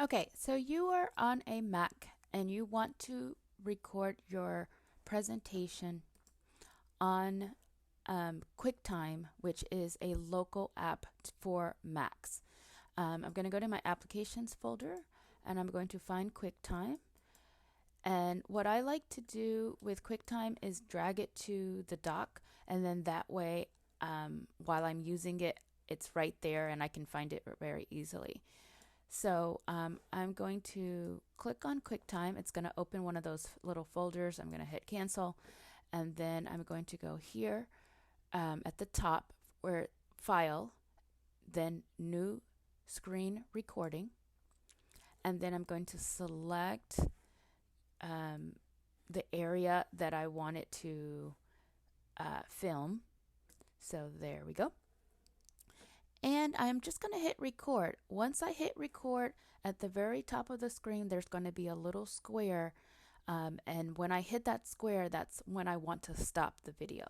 Okay, so you are on a Mac and you want to record your presentation on QuickTime, which is a local app for Macs. I'm going to go to my applications folder and I'm going to find QuickTime. And what I like to do with QuickTime is drag it to the dock, and then that way, while I'm using it, it's right there and I can find it very easily. So I'm going to click on QuickTime. It's going to open one of those little folders. I'm going to hit cancel, and then I'm going to go here at the top where File, then New Screen Recording, and then I'm going to select the area that I want it to film. So there we go. And I'm just going to hit record. Once I hit record, at the very top of the screen, there's going to be a little square. And when I hit that square, that's when I want to stop the video.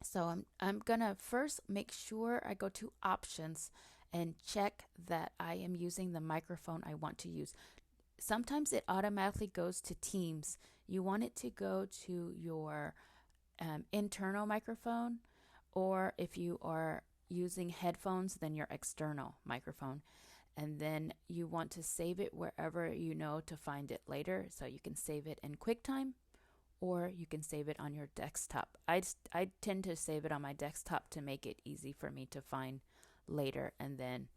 So I'm going to first make sure I go to options and check that I am using the microphone I want to use. Sometimes it automatically goes to Teams. You want it to go to your internal microphone, or if you are using headphones, then your external microphone. And then you want to save it wherever you know to find it later. So you can save it in QuickTime, or you can save it on your desktop. I tend to save it on my desktop to make it easy for me to find later, and then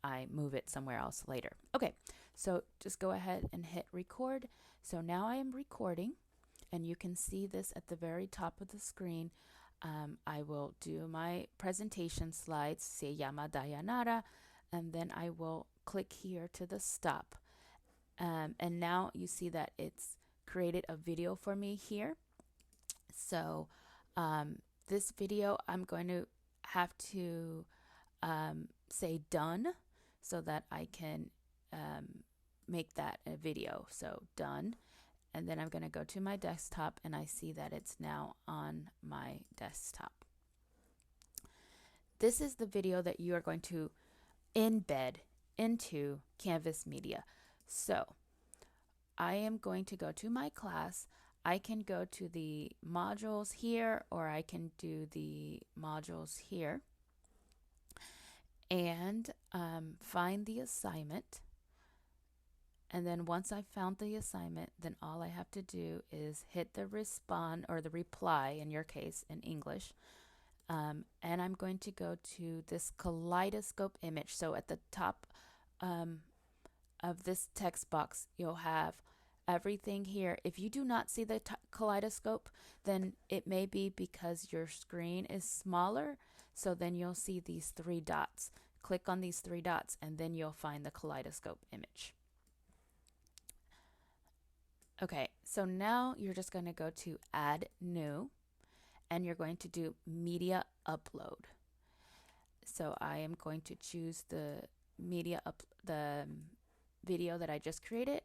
I move it somewhere else later. Okay, so just go ahead and hit record. So now I am recording, and you can see this at the very top of the screen. I will do my presentation slides, Se llama Dayanara, and then I will click here to the stop. And now you see that it's created a video for me here. So this video, I'm going to have to say done so that I can make that a video. So done. And then I'm going to go to my desktop, and I see that it's now on my desktop. This is the video that you are going to embed into Canvas Media. So I am going to go to my class. I can go to the modules here, or I can do the modules here and find the assignment. And then once I've found the assignment, then all I have to do is hit the respond, or the reply in your case in English. And I'm going to go to this kaleidoscope image. So at the top of this text box, you'll have everything here. If you do not see the kaleidoscope, then it may be because your screen is smaller. So then you'll see these three dots. Click on these three dots, and then you'll find the kaleidoscope image. Okay, so now you're just going to go to Add New, and you're going to do Media Upload. So I am going to choose the the video that I just created,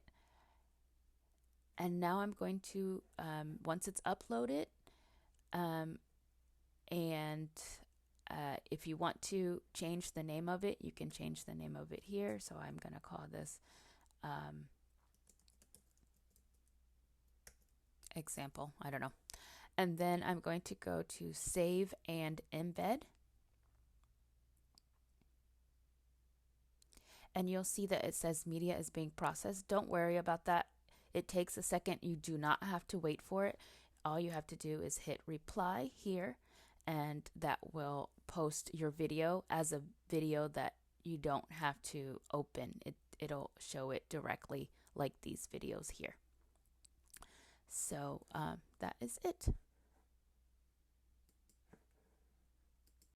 and now I'm going to once it's uploaded, and if you want to change the name of it, you can change the name of it here. So I'm going to call this example, I don't know. And then I'm going to go to Save and Embed. And you'll see that it says media is being processed. Don't worry about that. It takes a second. You do not have to wait for it. All you have to do is hit reply here, and that will post your video as a video that you don't have to open. It'll show it directly like these videos here. So that is it.